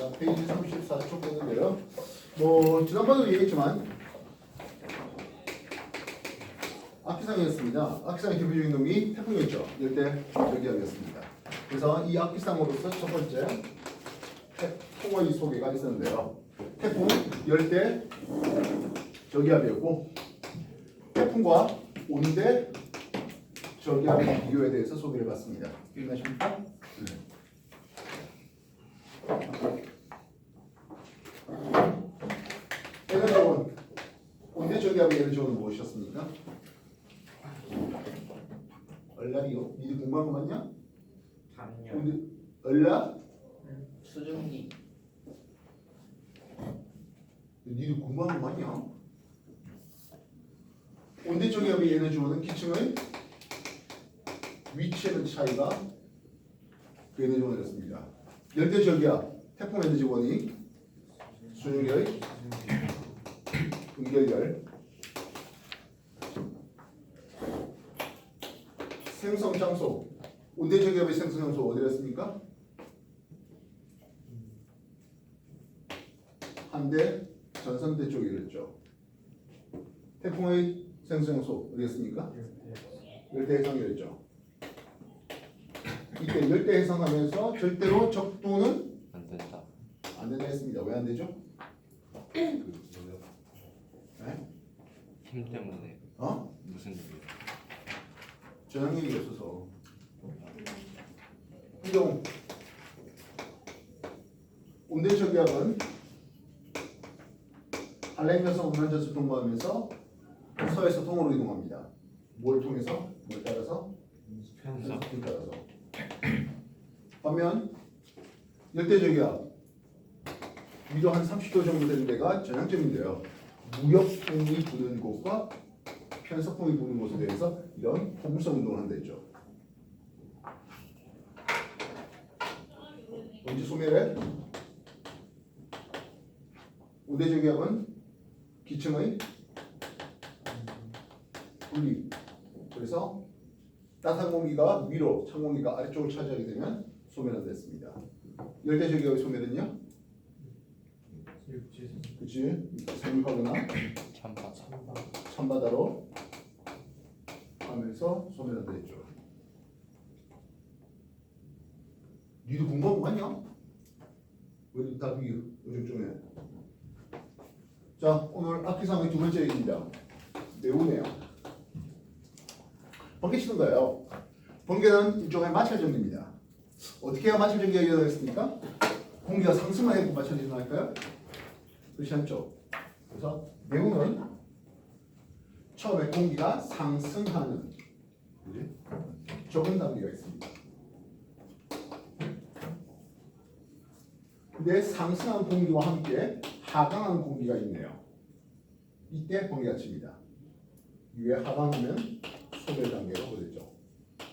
자, 페이지 34쪽 보는데요. 뭐 지난번에도 얘기했지만 악기상이었습니다. 악기상의 대표적인 놈이 태풍이었죠. 열대 저기압이었습니다. 그래서 이 악기상으로서 첫 번째 태풍의 소개가 있었는데요. 태풍 열대 저기압이었고 태풍과 온대 저기압의 비교에 대해서 소개를 받습니다. 기억나십니까? 에너지원 온대 저기압의 에너지원은 무엇이었습니까? 얼락이요? 니들 공부한 거 맞냐? 당뇨. 얼락? 수증기. 니들 공부한 거 맞냐? 온대 저기압의 에너지원은 기층의 위치에는 차이가 그 에너지원을 했습니다. 열대 저기압 태풍 에너지원이 수증기의 응결열 생성 장소 온대 저기압의 생성 장소 어디였습니까? 한대 전선대 쪽이랬죠. 태풍의 생성 장소 어디였습니까? 열대 해상이었죠. 이때 열대 해상하면서 절대로 적도는 안 된다. 안 된다 했습니다. 왜 안 되죠? 네? 힘 때문에 어? 무슨 일이야? 전향력이 없어서. 이동 온대 저기압은 한랭면서 운반전수 동거하면서 서에서 동으로 이동합니다. 뭘 통해서? 뭘 따라서? 편서. 편서풍 따라서. 반면 열대 저기압 위로 한 30도 정도 되는 데가 전향점인데요. 무역풍이 부는 곳과 편서풍이 부는 곳에 대해서 이런 포물선 운동을 한다 했죠. 언제 소멸해? 온대 저기압은 기층의 분리. 그래서 따뜻한 공기가 위로, 찬 공기가 아래쪽을 차지하게 되면 소멸한다 했습니다. 열대 저기압의 소멸은요? 그치? 상륙하거나 찬바. 찬바다로 하면서 소멸한다 했죠. 니도 공부한 거 맞냐? 왜 답이 어정쩡해? 자, 오늘 악기상의 두 번째 얘기입니다. 매우네요. 번개 치는 거예요. 번개는 일종의 마찰 전기입니다. 어떻게 해야 마찰 전기가 일어나겠습니까? 공기가 상승만 해도 마찰이 일어날까요? 그렇지 않죠? 그래서 매우는 처음에 공기가 상승하는 적은 단계가 있습니다. 근데 상승한 공기와 함께 하강한 공기가 있네요. 이때 번개가 칩니다. 위에 하강하면 소멸 단계가 오르죠.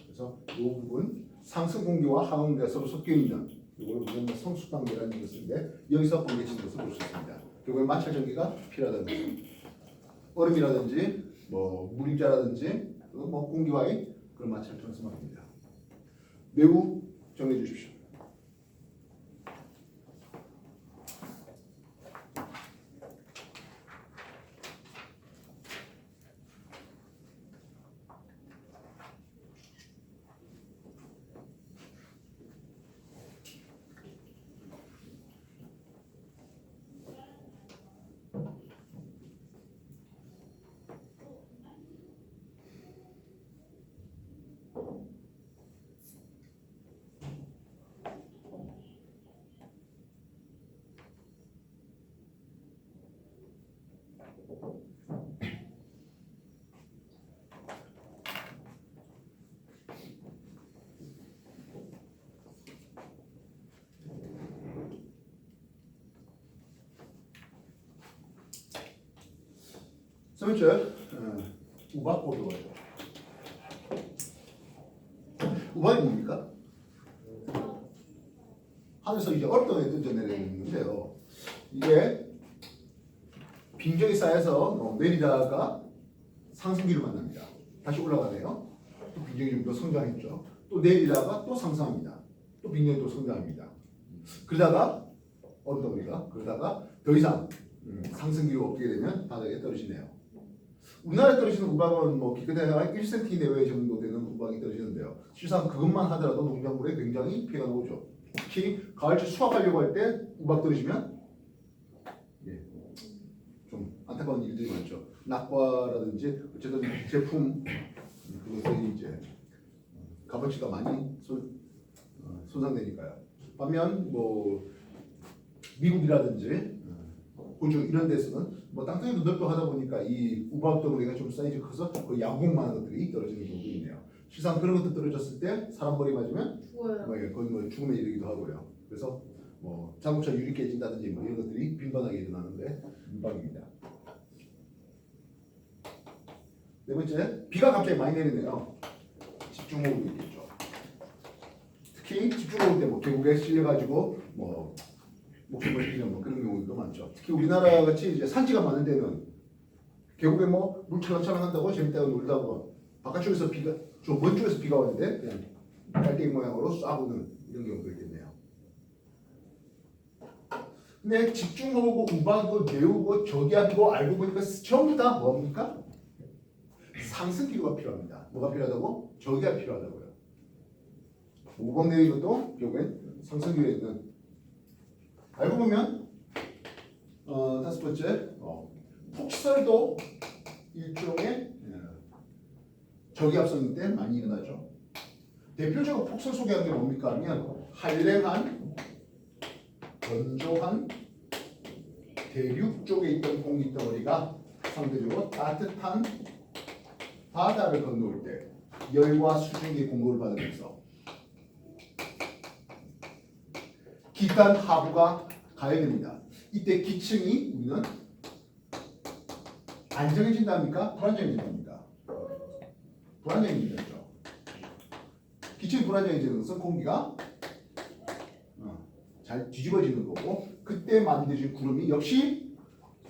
그래서 이 부분 상승 공기와 하강 공기가 서로 섞여 있는 이걸 우리는 성숙 단계라는 것인데 여기서 번개 치는 것을 볼 수 있습니다. 결국에 마찰 전기가 필요하다는 거죠. 얼음이라든지 뭐 물입자라든지 뭐 공기와의 그런 마찰을 통해서 말입니다. 매우 정리해 주십시오. 첫 번째, 우박보도죠. 우박이 뭡니까? 하늘에서 이제 얼덩이 던져내리는데요. 이게 빙정이 쌓여서 내리다가 상승기를 만납니다. 다시 올라가네요. 또 빙정이 좀 더 성장했죠. 또 내리다가 또 상승합니다. 또 빙정이 또 성장합니다. 그러다가 얼음덩어리가. 그러다가 더 이상 상승기류가 없게 되면 바닥에 떨어지네요. 우리나라에 떨어지는 우박은 뭐 기껏해야 1cm 내외 정도 되는 우박이 떨어지는데요. 실상 그것만 하더라도 농작물에 굉장히 피해가 나오죠. 특히 가을철 수확하려고 할 때 우박 떨어지면 좀 안타까운 일들이 많죠. 낙과라든지 어쨌든 제품 그것들이 이제 값어치가 많이 손상되니까요. 반면 뭐 미국이라든지 호주 이런 데서는 뭐 땅덩이도 넓고 하다 보니까 이 우박 덩어리가 좀 사이즈가 커서 그 야구공만한 것들이 떨어지는 경우도 있네요. 실상 그런 것들 떨어졌을 때 사람 머리 맞으면 죽어요. 거의 뭐 죽음에 이르기도 하고요. 그래서 뭐 자동차 유리 깨진다든지 뭐 이런 것들이 빈번하게 일어나는데 우박입니다. 네 번째, 비가 갑자기 많이 내리네요. 집중호우도 있겠죠. 특히 집중호우 때 뭐 계곡에 실려가지고 뭐 목숨을 잃는 뭐 그런 경우도 많죠. 특히 우리나라 같이 이제 산지가 많은 데는 계곡에 뭐 물 찰랑찰랑한다고 재밌다고 놀다고 바깥쪽에서 비가 저 먼 쪽에서 비가 왔는데 그냥 깔때기 모양으로 쏴보는 이런 경우도 있겠네요. 근데 집중호우고 우박이고 내우고 저기압이고 알고 보니까 전부 다 뭡니까? 상승기류가 필요합니다. 뭐가 필요하다고? 저기압이 필요하다고요. 우박 내리고 또 결국엔 상승기류에 있는 알고 보면 다섯 번째 폭설도 일종의 저기압성 때 많이 일어나죠. 대표적으로 폭설 소개하는 게 뭡니까 하면 한랭한 건조한 대륙 쪽에 있던 공기덩어리가 상대적으로 따뜻한 바다를 건너올 때 열과 수증기 공급을 받으면서 기간 하부가 가해됩니다. 이때 기층이 우리는 안정해진답니까? 불안정해진답니까? 불안정해진다죠. 기층이 불안정해지는 것은 공기가 잘 뒤집어지는 거고 그때 만들어진 구름이 역시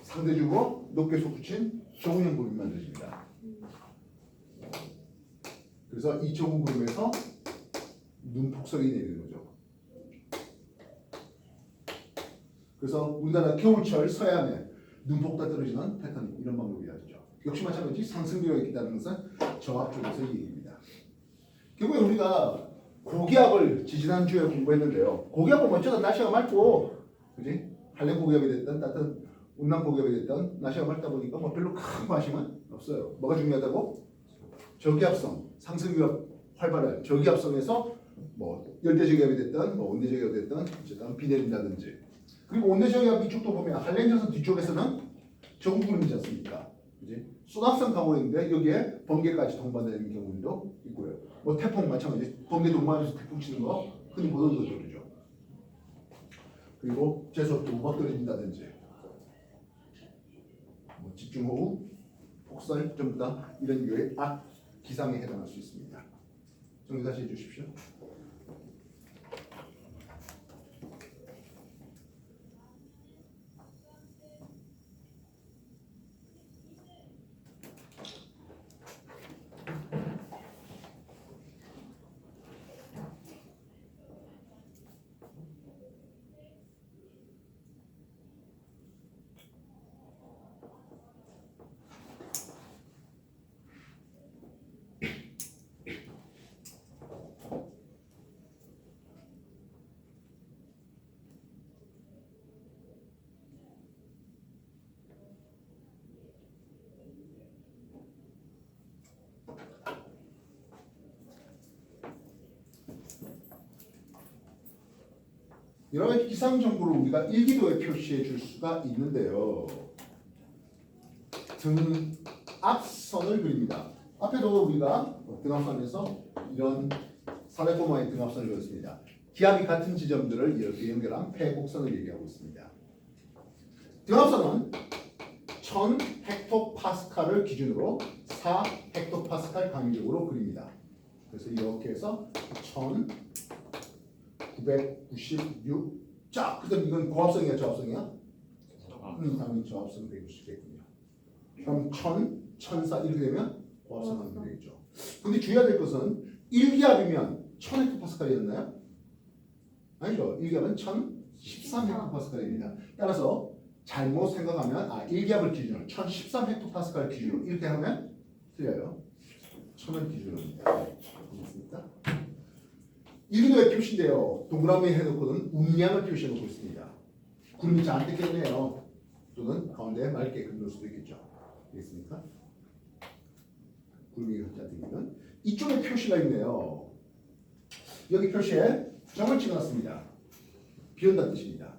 상대적으로 높게 솟구친 저온형 구름이 만들어집니다. 그래서 이 저온 구름에서 눈폭설이 내리는 거죠. 그래서 우리나라 겨울철 서해안에 눈폭 다 떨어지는 패턴 이런 방법이 되죠. 역시 마찬가지 상승기류가 있다는 것은 저압 쪽에서 이 얘기입니다. 결국에 우리가 고기압을 지지난주에 공부했는데요. 고기압은 먼저 날씨가 맑고 그지? 한랭 고기압이 됐든 따뜻한 운남 고기압이 됐든 날씨가 맑다 보니까 뭐 별로 큰 관심은 없어요. 뭐가 중요하다고? 저기압성, 상승기압 활발한 저기압성에서 뭐 열대저기압이 됐든 뭐 온대저기압이 됐든 어쨌든 비 내린다든지 그리고 온대저기압 이쪽도 보면 한랭전선 뒤쪽에서는 저구구름이지 않습니까? 그지? 소낙성 가고 있는데 여기에 번개까지 동반되는 경우도 있고요. 뭐 태풍 마찬가지 번개 동반해서 태풍 치는 거 흔히 보던 것들이죠. 그리고 재수없게 우박 떨어진다든지 뭐 집중호우, 폭설 전부 다 이런 유의 기상에 해당할 수 있습니다. 정리 다시 해주십시오. 여러 가지 기상 정보를 우리가 일기도에 표시해 줄 수가 있는데요. 등압선을 그립니다. 앞에도 우리가 등압선에서 이런 사대꼬마의 등압선을 그렸습니다. 기압이 같은 지점들을 이렇게 연결한 폐곡선을 얘기하고 있습니다. 등압선은 1000헥토파스칼을 기준으로 4헥토파스칼 간격으로 그립니다. 그래서 이렇게 해서 1996. 자, 그럼 이건 고압성이야, 저압성이야? 당연히 저압성 되고 싶겠군요. 그럼 1000, 1004 이렇게 되면 고압성 하면 되겠죠. 근데 주의해야 될 것은 1기압이면 1000헥토파스칼이었나요? 아니죠. 1기압은 13헥토파스칼입니다. 따라서 잘못 생각하면 1기압을 기준으로 1013헥토파스칼 기준으로 이렇게 하면 틀려요. 1000을 기준으로입니다. 알겠습니까? 1기도의 표시인데요. 동그라미 해놓고는 음량을 표시해놓고 있습니다. 구름이 잔뜩 꼈네요. 또는 가운데 맑게 그릴 수도 있겠죠. 알겠습니까? 구름이 잔뜩 끼는 이쪽에 표시가 있네요. 여기 표시에 점을 찍어놨습니다. 비 온다는 뜻입니다.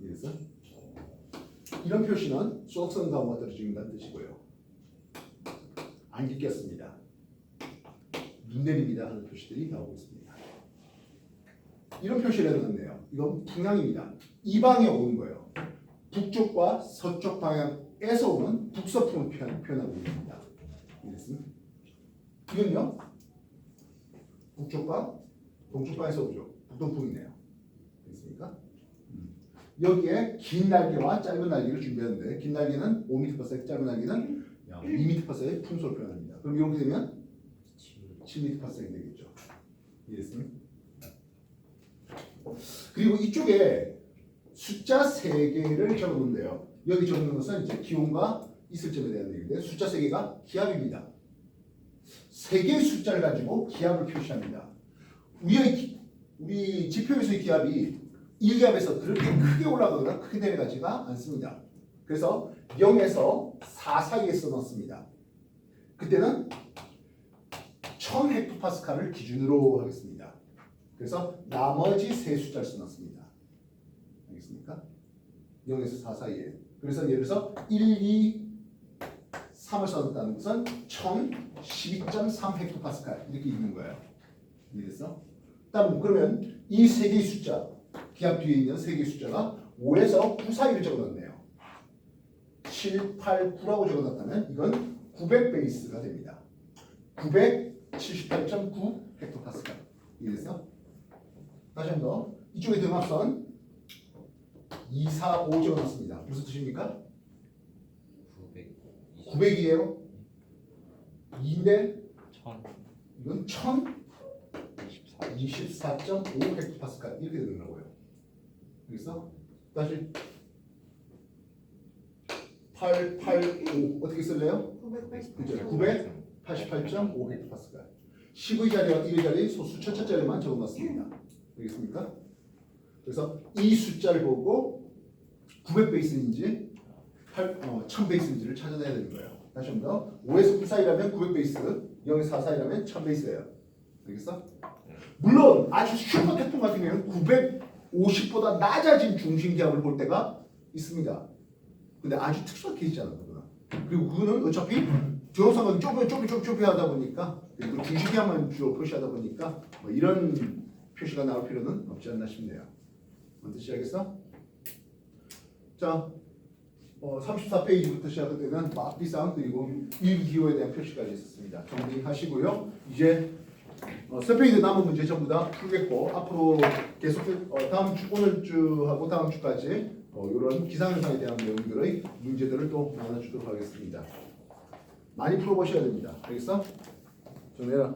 그래서 이런 표시는 수학성 가오가 떨어진다는 뜻이고요. 안개 꼈습니다. 눈 내립니다 하는 표시들이 나오고 있습니다. 이런 표시를 해놨네요. 이건 풍향입니다. 이 방에 오는 거예요. 북쪽과 서쪽 방향에서 오는 북서풍을 표현하고 있습니다. 이랬습니다. 이건요. 북쪽과 동쪽 방에서 오죠. 북동풍이네요. 됐습니까? 여기에 긴 날개와 짧은 날개를 준비하는데 긴 날개는 5m/s, 짧은 날개는 2m/s의 풍속을 표현합니다. 그럼 이렇게 되면 7m/s 되겠죠. 이해했습니까? 그리고 이쪽에 숫자 3개를 적어놓는데요. 여기 적는 것은 이제 기온과 있을 점에 대한 얘기인데 숫자 3개가 기압입니다. 3개의 숫자를 가지고 기압을 표시합니다. 우리 지표에서의 기압이 1기압에서 그렇게 크게 올라가거나 크게 내려가지가 않습니다. 그래서 0에서 4 사이에 써놨습니다. 그때는 1000헥토파스칼을 기준으로 하겠습니다. 그래서 나머지 세 숫자를 써놨습니다. 알겠습니까? 0에서 4 사이에. 그래서 예를 들어서 1, 2, 3을 써놨다는 것은 1012.3 헥토파스칼 이렇게 있는 거예요. 이해됐어? 다음 그러면 이 세 개의 숫자 기압 뒤에 있는 세 개의 숫자가 5에서 9 사이를 적어놨네요. 7, 8, 9라고 적어놨다면 이건 900 베이스가 됩니다. 978.9 헥토파스칼. 이해됐어? 다시 한 번 더. 이쪽에 등합선 2, 4, 5 적어놨습니다. 무슨 뜻입니까? 900이에요. 2인데 1000 이건 1024.5 헥토파스칼 이렇게 되는 거고요. 그래서 다시 885 어떻게 쓸래요? 988.5 헥토파스칼. 10의 자리와 1의 자리 소수 첫 자리만 적어놨습니다. 되겠습니까? 그래서 이 숫자를 보고 900 베이스인지 1000 베이스인지를 찾아내야 되는 거예요. 다시 한 번 더. 5에서 9 사이라면 900 베이스, 0에서 4 사이라면 1000 베이스예요. 알겠어? 물론 아주 슈퍼 태풍 같은 경우는 950보다 낮아진 중심 기압을 볼 때가 있습니다. 근데 아주 특수한 케이스잖아, 그거는. 그리고 그거는 어차피 조로상은 좁이 하다 보니까 그리고 중심 기압만 주로 표시하다 보니까 뭐 이런 표시가 나올 필요는 없지 않나 싶네요. 뭔 뜻이 알겠어? 자, 34페이지부터 시작되는 막비상 그리고 일기호에 대한 표시까지 있었습니다. 정리하시고요. 이제 세 페이지 남은 문제 전부 다 풀겠고 앞으로 계속 다음 주 오늘 주하고 다음 주까지 이런 기상현상에 대한 내용들의 문제들을 또 나눠주도록 하겠습니다. 많이 풀어보셔야 됩니다. 알겠어? 정리해라.